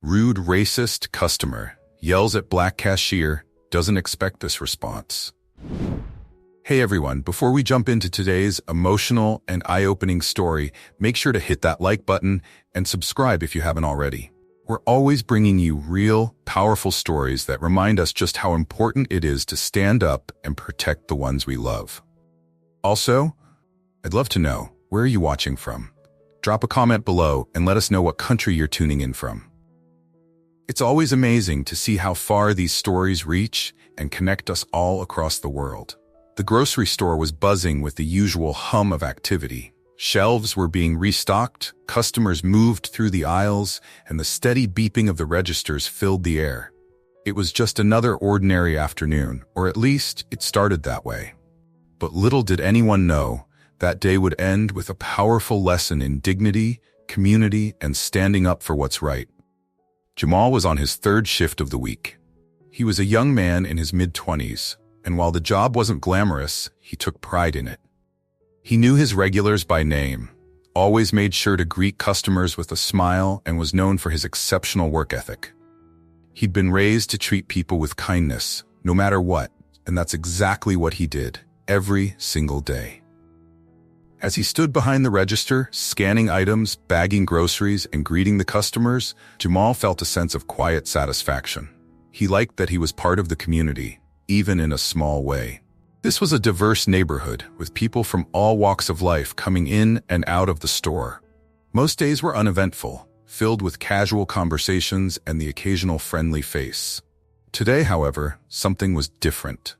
Rude racist customer yells at black cashier, doesn't expect this response. Hey everyone, before we jump into today's emotional and eye-opening story, make sure to hit that like button and subscribe if you haven't already. We're always bringing you real, powerful stories that remind us just how important it is to stand up and protect the ones we love. Also, I'd love to know, where are you watching from? Drop a comment below and let us know what country you're tuning in from. It's always amazing to see how far these stories reach and connect us all across the world. The grocery store was buzzing with the usual hum of activity. Shelves were being restocked, customers moved through the aisles, and the steady beeping of the registers filled the air. It was just another ordinary afternoon, or at least it started that way. But little did anyone know, that day would end with a powerful lesson in dignity, community, and standing up for what's right. Jamal was on his third shift of the week. He was a young man in his mid-20s, and while the job wasn't glamorous, he took pride in it. He knew his regulars by name, always made sure to greet customers with a smile, and was known for his exceptional work ethic. He'd been raised to treat people with kindness, no matter what, and that's exactly what he did, every single day. As he stood behind the register, scanning items, bagging groceries, and greeting the customers, Jamal felt a sense of quiet satisfaction. He liked that he was part of the community, even in a small way. This was a diverse neighborhood, with people from all walks of life coming in and out of the store. Most days were uneventful, filled with casual conversations and the occasional friendly face. Today, however, something was different.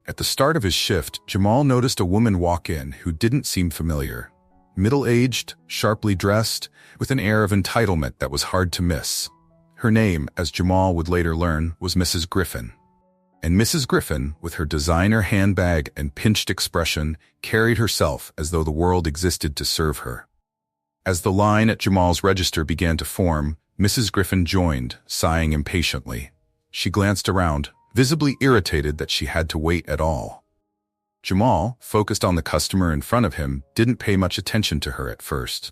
At the start of his shift, Jamal noticed a woman walk in who didn't seem familiar. Middle-aged, sharply dressed, with an air of entitlement that was hard to miss. Her name, as Jamal would later learn, was Mrs. Griffin. And Mrs. Griffin, with her designer handbag and pinched expression, carried herself as though the world existed to serve her. As the line at Jamal's register began to form, Mrs. Griffin joined, sighing impatiently. She glanced around, visibly irritated that she had to wait at all. Jamal, focused on the customer in front of him, didn't pay much attention to her at first.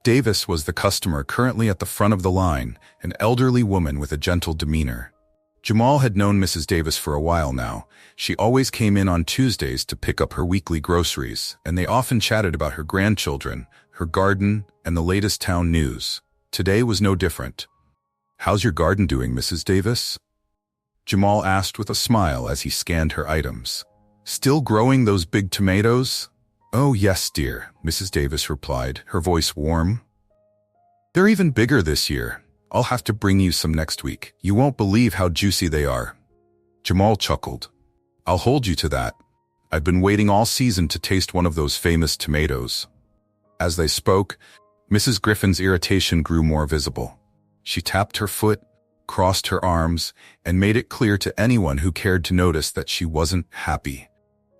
Davis was the customer currently at the front of the line, an elderly woman with a gentle demeanor. Jamal had known Mrs. Davis for a while now. She always came in on Tuesdays to pick up her weekly groceries, and they often chatted about her grandchildren, her garden, and the latest town news. Today was no different. "How's your garden doing, Mrs. Davis?" Jamal asked with a smile as he scanned her items. "Still growing those big tomatoes?" "Oh yes, dear," Mrs. Davis replied, her voice warm. "They're even bigger this year. I'll have to bring you some next week. You won't believe how juicy they are." Jamal chuckled. "I'll hold you to that. I've been waiting all season to taste one of those famous tomatoes." As they spoke, Mrs. Griffin's irritation grew more visible. She tapped her foot, crossed her arms, and made it clear to anyone who cared to notice that she wasn't happy.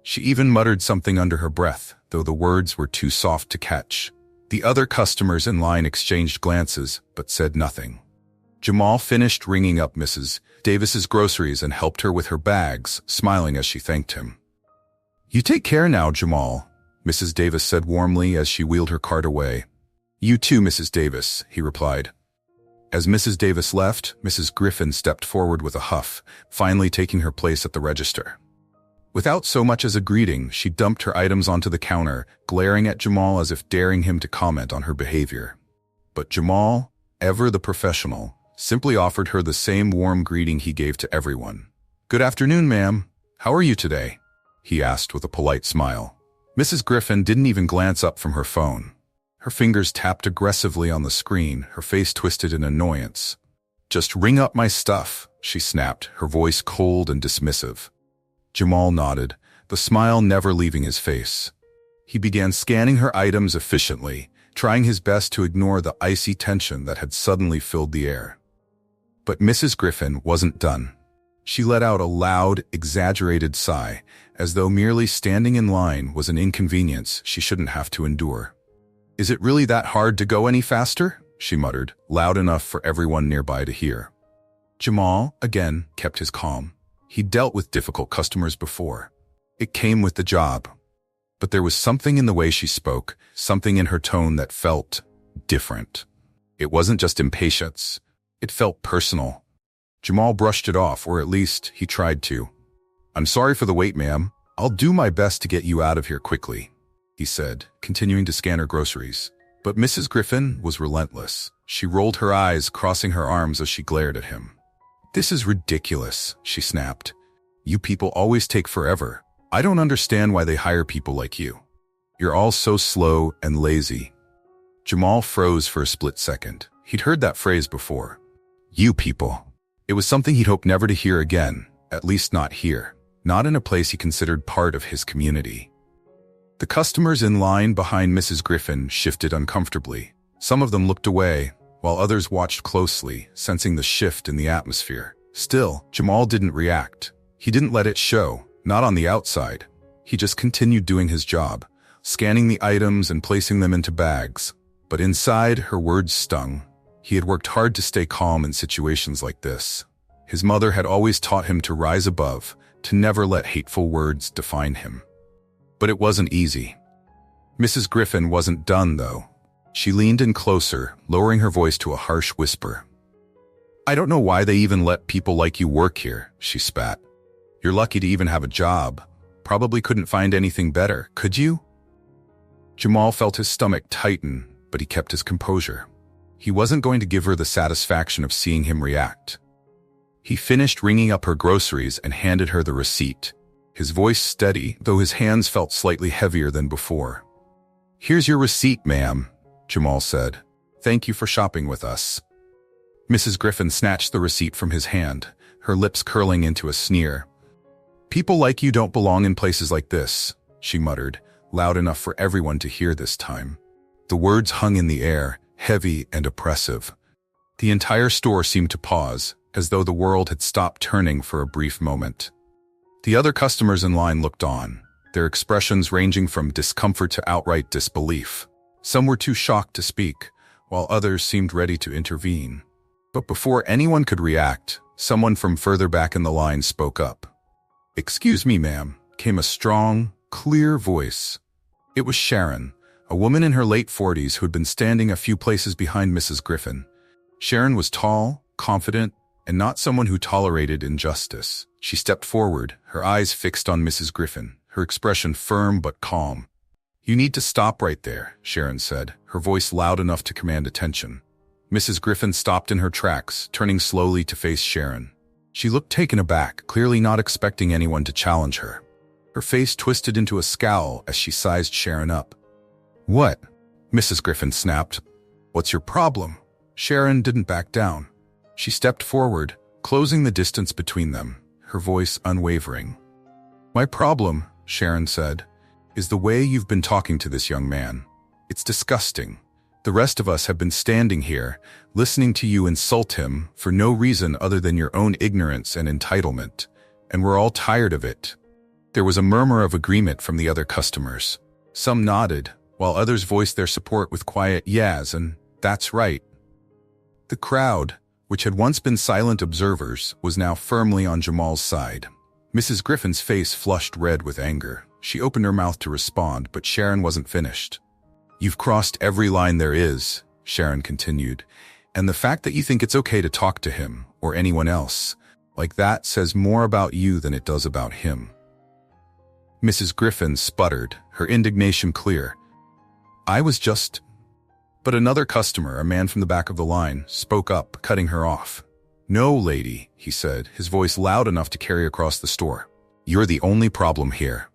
She even muttered something under her breath, though the words were too soft to catch. The other customers in line exchanged glances, but said nothing. Jamal finished ringing up Mrs. Davis's groceries and helped her with her bags, smiling as she thanked him. "You take care now, Jamal," Mrs. Davis said warmly as she wheeled her cart away. "You too, Mrs. Davis," he replied. As Mrs. Davis left, Mrs. Griffin stepped forward with a huff, finally taking her place at the register. Without so much as a greeting, she dumped her items onto the counter, glaring at Jamal as if daring him to comment on her behavior. But Jamal, ever the professional, simply offered her the same warm greeting he gave to everyone. "Good afternoon, ma'am. How are you today?" he asked with a polite smile. Mrs. Griffin didn't even glance up from her phone. Her fingers tapped aggressively on the screen, her face twisted in annoyance. "Just ring up my stuff," she snapped, her voice cold and dismissive. Jamal nodded, the smile never leaving his face. He began scanning her items efficiently, trying his best to ignore the icy tension that had suddenly filled the air. But Mrs. Griffin wasn't done. She let out a loud, exaggerated sigh, as though merely standing in line was an inconvenience she shouldn't have to endure. "Is it really that hard to go any faster?" she muttered, loud enough for everyone nearby to hear. Jamal, again, kept his calm. He'd dealt with difficult customers before. It came with the job. But there was something in the way she spoke, something in her tone that felt different. It wasn't just impatience. It felt personal. Jamal brushed it off, or at least he tried to. "I'm sorry for the wait, ma'am. I'll do my best to get you out of here quickly," he said, continuing to scan her groceries. But Mrs. Griffin was relentless. She rolled her eyes, crossing her arms as she glared at him. "This is ridiculous," she snapped. "You people always take forever. I don't understand why they hire people like you. You're all so slow and lazy." Jamal froze for a split second. He'd heard that phrase before. You people. It was something he'd hoped never to hear again, at least not here, not in a place he considered part of his community. The customers in line behind Mrs. Griffin shifted uncomfortably. Some of them looked away, while others watched closely, sensing the shift in the atmosphere. Still, Jamal didn't react. He didn't let it show, not on the outside. He just continued doing his job, scanning the items and placing them into bags. But inside, her words stung. He had worked hard to stay calm in situations like this. His mother had always taught him to rise above, to never let hateful words define him. But it wasn't easy. Mrs. Griffin wasn't done, though. She leaned in closer, lowering her voice to a harsh whisper. "I don't know why they even let people like you work here," she spat. "You're lucky to even have a job. Probably couldn't find anything better, could you?" Jamal felt his stomach tighten, but he kept his composure. He wasn't going to give her the satisfaction of seeing him react. He finished ringing up her groceries and handed her the receipt, his voice steady, though his hands felt slightly heavier than before. "Here's your receipt, ma'am," Jamal said. "Thank you for shopping with us." Mrs. Griffin snatched the receipt from his hand, her lips curling into a sneer. "People like you don't belong in places like this," she muttered, loud enough for everyone to hear this time. The words hung in the air, heavy and oppressive. The entire store seemed to pause, as though the world had stopped turning for a brief moment. The other customers in line looked on, their expressions ranging from discomfort to outright disbelief. Some were too shocked to speak, while others seemed ready to intervene. But before anyone could react, someone from further back in the line spoke up. "Excuse me, ma'am," came a strong, clear voice. It was Sharon, a woman in her late 40s who had been standing a few places behind Mrs. Griffin. Sharon was tall, confident, and not someone who tolerated injustice. She stepped forward, her eyes fixed on Mrs. Griffin, her expression firm but calm. "You need to stop right there," Sharon said, her voice loud enough to command attention. Mrs. Griffin stopped in her tracks, turning slowly to face Sharon. She looked taken aback, clearly not expecting anyone to challenge her. Her face twisted into a scowl as she sized Sharon up. "What?" Mrs. Griffin snapped. "What's your problem?" Sharon didn't back down. She stepped forward, closing the distance between them, her voice unwavering. "My problem," Sharon said, "is the way you've been talking to this young man. It's disgusting. The rest of us have been standing here, listening to you insult him for no reason other than your own ignorance and entitlement, and we're all tired of it." There was a murmur of agreement from the other customers. Some nodded, while others voiced their support with quiet yeahs and "that's right." The crowd, which had once been silent observers, was now firmly on Jamal's side. Mrs. Griffin's face flushed red with anger. She opened her mouth to respond, but Sharon wasn't finished. "You've crossed every line there is," Sharon continued, "and the fact that you think it's okay to talk to him, or anyone else, like that says more about you than it does about him." Mrs. Griffin sputtered, her indignation clear. "I was just—" But another customer, a man from the back of the line, spoke up, cutting her off. "No, lady," he said, his voice loud enough to carry across the store. "You're the only problem here.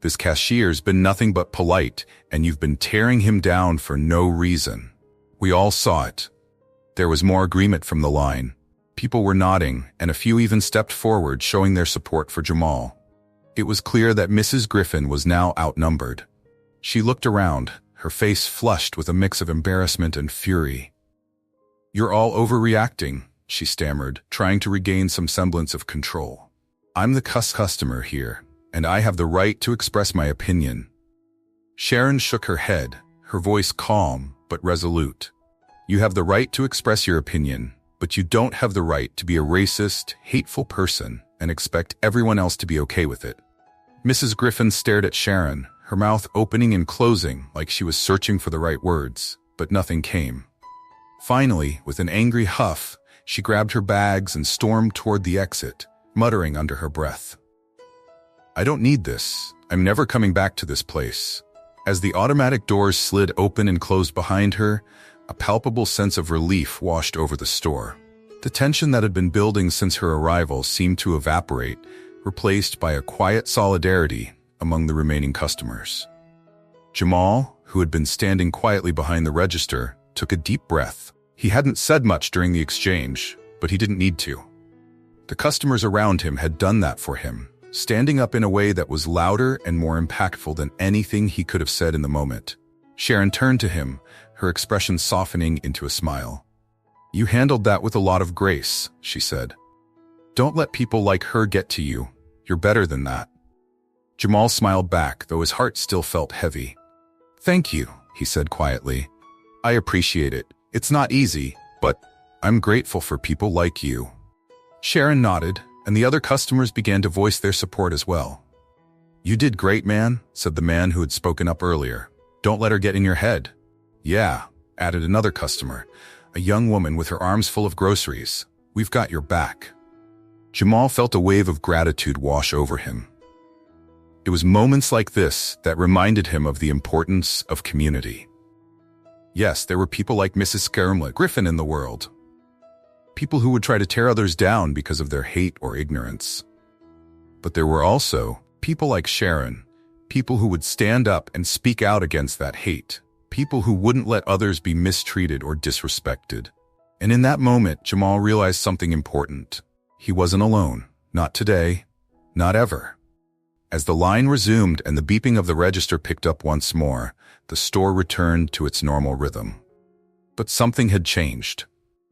This cashier's been nothing but polite, and you've been tearing him down for no reason. We all saw it." There was more agreement from the line. People were nodding, and a few even stepped forward, showing their support for Jamal. It was clear that Mrs. Griffin was now outnumbered. She looked around, her face flushed with a mix of embarrassment and fury. "You're all overreacting," she stammered, trying to regain some semblance of control. "I'm the customer here, and I have the right to express my opinion." Sharon shook her head, her voice calm but resolute. "You have the right to express your opinion, but you don't have the right to be a racist, hateful person and expect everyone else to be okay with it." Mrs. Griffin stared at Sharon, her mouth opening and closing like she was searching for the right words, but nothing came. Finally, with an angry huff, She grabbed her bags and stormed toward the exit, muttering under her breath, "I don't need this. I'm never coming back to this place." As the automatic doors slid open and closed behind her, a palpable sense of relief washed over the store. The tension that had been building since her arrival seemed to evaporate, replaced by a quiet solidarity among the remaining customers. Jamal, who had been standing quietly behind the register, took a deep breath. He hadn't said much during the exchange, but he didn't need to. The customers around him had done that for him, standing up in a way that was louder and more impactful than anything he could have said in the moment. Sharon turned to him, her expression softening into a smile. "You handled that with a lot of grace," she said. "Don't let people like her get to you. You're better than that." Jamal smiled back, though his heart still felt heavy. "Thank you," he said quietly. "I appreciate it. It's not easy, but I'm grateful for people like you." Sharon nodded, and the other customers began to voice their support as well. "You did great, man," said the man who had spoken up earlier. "Don't let her get in your head." "Yeah," added another customer, a young woman with her arms full of groceries. "We've got your back." Jamal felt a wave of gratitude wash over him. It was moments like this that reminded him of the importance of community. Yes, there were people like Mrs. Griffin in the world. People who would try to tear others down because of their hate or ignorance. But there were also people like Sharon, people who would stand up and speak out against that hate, people who wouldn't let others be mistreated or disrespected. And in that moment, Jamal realized something important. He wasn't alone. Not today. Not ever. As the line resumed and the beeping of the register picked up once more, the store returned to its normal rhythm. But something had changed.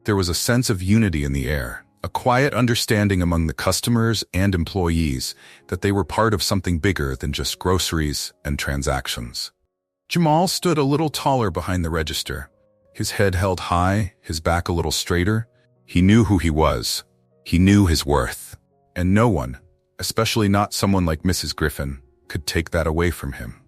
There was a sense of unity in the air, a quiet understanding among the customers and employees that they were part of something bigger than just groceries and transactions. Jamal stood a little taller behind the register, his head held high, his back a little straighter. He knew who he was. He knew his worth. And no one, especially not someone like Mrs. Griffin, could take that away from him.